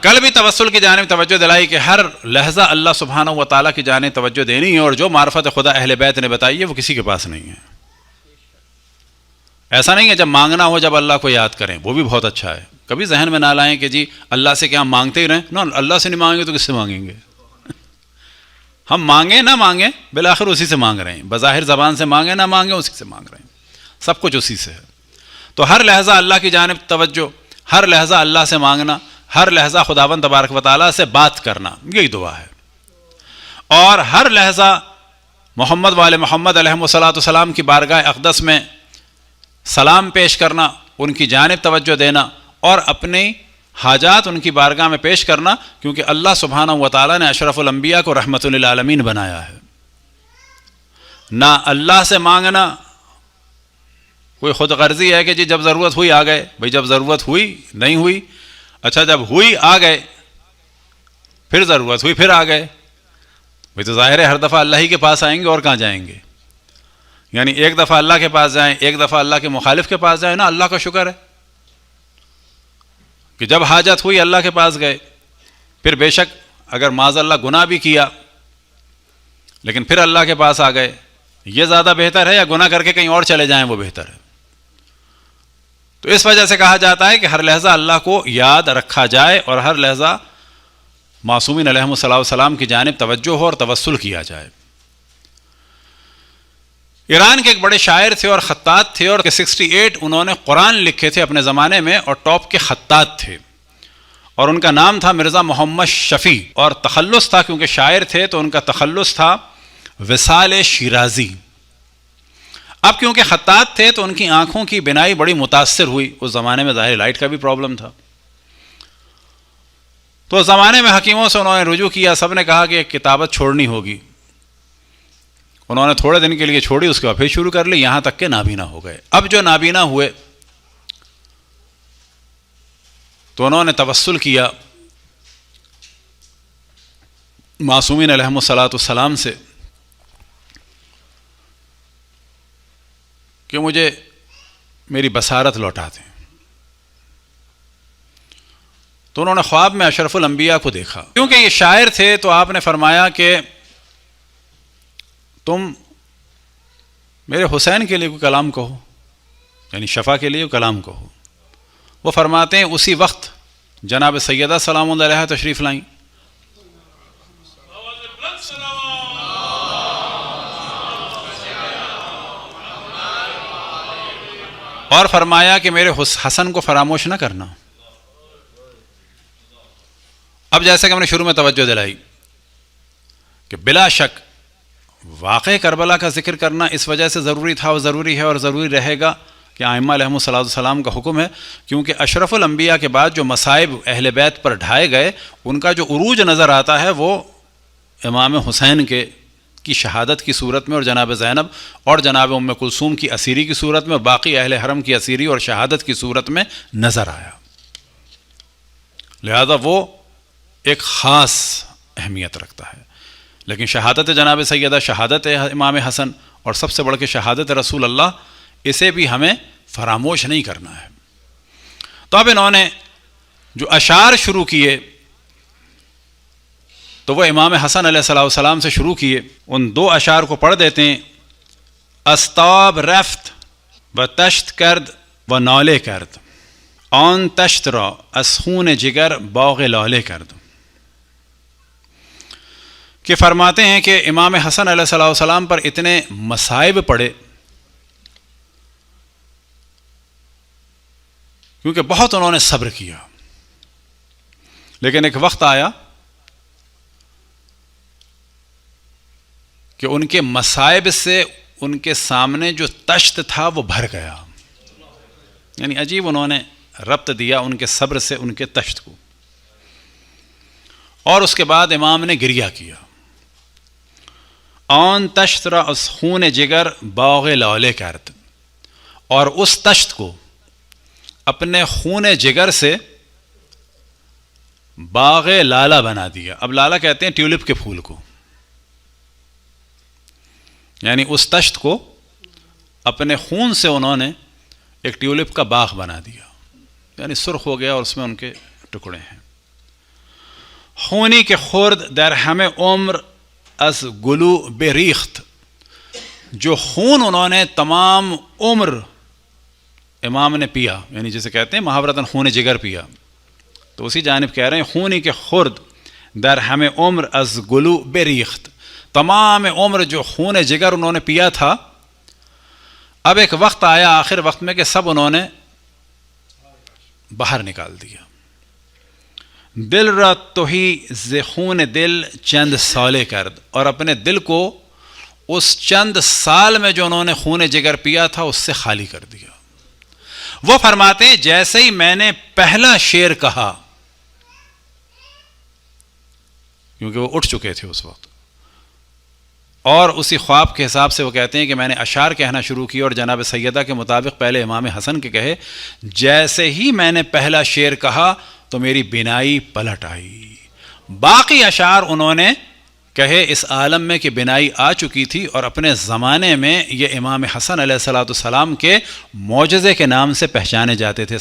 کل بھی توسل کی جانب توجہ دلائی کہ ہر لحظہ اللہ سبحانہ و تعالیٰ کی جانب توجہ دینی ہے، اور جو معرفت خدا اہل بیت نے بتائی ہے وہ کسی کے پاس نہیں ہے. ایسا نہیں ہے جب مانگنا ہو جب اللہ کو یاد کریں، وہ بھی بہت اچھا ہے. کبھی ذہن میں نہ لائیں کہ جی اللہ سے کیا ہم مانگتے ہی رہیں. نو، اللہ سے نہیں مانگیں گے تو کس سے مانگیں گے؟ ہم مانگیں نہ مانگیں بالآخر اسی سے مانگ رہے ہیں. بظاہر زبان سے مانگیں نہ مانگیں اسی سے مانگ رہے ہیں. سب کچھ اسی سے ہے. تو ہر لحظہ اللہ کی جانب توجہ، ہر لحظہ اللہ سے مانگنا، ہر لحظہ خداوند تبارک و تعالیٰ سے بات کرنا، یہی دعا ہے. اور ہر لحظہ محمد وآل محمد علیہ الصلوۃ والسلام کی بارگاہ اقدس میں سلام پیش کرنا، ان کی جانب توجہ دینا، اور اپنی حاجات ان کی بارگاہ میں پیش کرنا، کیونکہ اللہ سبحانہ و تعالیٰ نے اشرف الانبیاء کو رحمت للعالمین بنایا ہے. نہ اللہ سے مانگنا کوئی خود غرضی ہے کہ جی جب ضرورت ہوئی آ گئے. بھئی جب ضرورت ہوئی نہیں ہوئی، اچھا جب ہوئی آ گئے، پھر ضرورت ہوئی پھر آ گئے. بھئی تو ظاہر ہے ہر دفعہ اللہ ہی کے پاس آئیں گے اور کہاں جائیں گے؟ یعنی ایک دفعہ اللہ کے پاس جائیں، ایک دفعہ اللہ کے مخالف کے پاس جائیں نا، اللہ کا شکر ہے کہ جب حاجت ہوئی اللہ کے پاس گئے. پھر بے شک اگر معاذ اللہ گناہ بھی کیا لیکن پھر اللہ کے پاس آ گئے، یہ زیادہ بہتر ہے یا گناہ کر کے کہیں اور چلے جائیں وہ بہتر ہے؟ تو اس وجہ سے کہا جاتا ہے کہ ہر لحظہ اللہ کو یاد رکھا جائے اور ہر لحظہ معصومین علیہم الصلوۃ والسلام کی جانب توجہ ہو اور توسل کیا جائے. ایران کے ایک بڑے شاعر تھے اور خطاط تھے، اور 68 انہوں نے قرآن لکھے تھے اپنے زمانے میں، اور ٹاپ کے خطاط تھے، اور ان کا نام تھا مرزا محمد شفیع. اور تخلص تھا، کیونکہ شاعر تھے تو ان کا تخلص تھا وصال شیرازی. اب کیونکہ خطاط تھے تو ان کی آنکھوں کی بینائی بڑی متاثر ہوئی. اس زمانے میں ظاہر لائٹ کا بھی پرابلم تھا. تو اس زمانے میں حکیموں سے انہوں نے رجوع کیا. سب نے کہا کہ کتابت چھوڑنی ہوگی. انہوں نے تھوڑے دن کے لیے چھوڑی، اس کے بعد پھر شروع کر لی، یہاں تک کہ نابینا ہو گئے. اب جو نابینا ہوئے تو انہوں نے توسل کیا معصومین علیہم الصلوۃ والسلام سے کہ مجھے میری بصارت لوٹا دیں. تو انہوں نے خواب میں اشرف الانبیاء کو دیکھا. کیونکہ یہ شاعر تھے تو آپ نے فرمایا کہ تم میرے حسین کے لیے کوئی کلام کہو، یعنی شفا کے لیے کلام کہو. وہ فرماتے ہیں اسی وقت جناب سیدہ سلام اللہ علیہا تشریف لائیں، اور فرمایا کہ میرے حسن کو فراموش نہ کرنا. اب جیسے کہ ہم نے شروع میں توجہ دلائی کہ بلا شک واقع کربلا کا ذکر کرنا اس وجہ سے ضروری تھا اور ضروری ہے اور ضروری رہے گا کہ ائمہ علیہم السلام کا حکم ہے، کیونکہ اشرف الانبیاء کے بعد جو مصائب اہل بیت پر ڈھائے گئے ان کا جو عروج نظر آتا ہے وہ امام حسین کی شہادت کی صورت میں، اور جناب زینب اور جناب ام کلثوم کی اسیری کی صورت میں، اور باقی اہل حرم کی اسیری اور شہادت کی صورت میں نظر آیا. لہذا وہ ایک خاص اہمیت رکھتا ہے. لیکن شہادت جناب سیدہ، شہادت امام حسن، اور سب سے بڑھ کے شہادت رسول اللہ، اسے بھی ہمیں فراموش نہیں کرنا ہے. تو اب انہوں نے جو اشعار شروع کیے تو وہ امام حسن علیہ السلام سے شروع کیے. ان 2 اشعار کو پڑھ دیتے ہیں. استاب رفت و تشت کرد و نالے کرد، آن تشت را از خون جگر باغ لالے کرد. کہ فرماتے ہیں کہ امام حسن علیہ السلام پر اتنے مصائب پڑے کیونکہ بہت انہوں نے صبر کیا، لیکن ایک وقت آیا کہ ان کے مصائب سے ان کے سامنے جو تشت تھا وہ بھر گیا. یعنی عجیب انہوں نے ربط دیا ان کے صبر سے ان کے تشت کو. اور اس کے بعد امام نے گریہ کیا. آن تشت را از خون جگر باغ لالے کرد، اور اس تشت کو اپنے خون جگر سے باغ لالا بنا دیا. اب لالا کہتے ہیں ٹیولپ کے پھول کو، یعنی اس تشت کو اپنے خون سے انہوں نے ایک ٹیولپ کا باغ بنا دیا، یعنی سرخ ہو گیا اور اس میں ان کے ٹکڑے ہیں. خونی کے خرد در ہمیں عمر از گلو بریخت، جو خون انہوں نے تمام عمر امام نے پیا، یعنی جسے کہتے ہیں محاورتاً خون جگر پیا، تو اسی جانب کہہ رہے ہیں خونی کے خرد در ہمیں عمر از گلو بریخت، تمام عمر جو خون جگر انہوں نے پیا تھا، اب ایک وقت آیا آخر وقت میں کہ سب انہوں نے باہر نکال دیا. دل را توہی ز خون دل چند سالے کرد، اور اپنے دل کو اس چند سال میں جو انہوں نے خون جگر پیا تھا اس سے خالی کر دیا. وہ فرماتے ہیں جیسے ہی میں نے پہلا شعر کہا، کیونکہ وہ اٹھ چکے تھے اس وقت، اور اسی خواب کے حساب سے وہ کہتے ہیں کہ میں نے اشعار کہنا شروع کیا، اور جناب سیدہ کے مطابق پہلے امام حسن کے کہے، جیسے ہی میں نے پہلا شعر کہا تو میری بینائی پلٹ آئی. باقی اشعار انہوں نے کہے اس عالم میں کہ بینائی آ چکی تھی، اور اپنے زمانے میں یہ امام حسن علیہ السلام کے معجزے کے نام سے پہچانے جاتے تھے.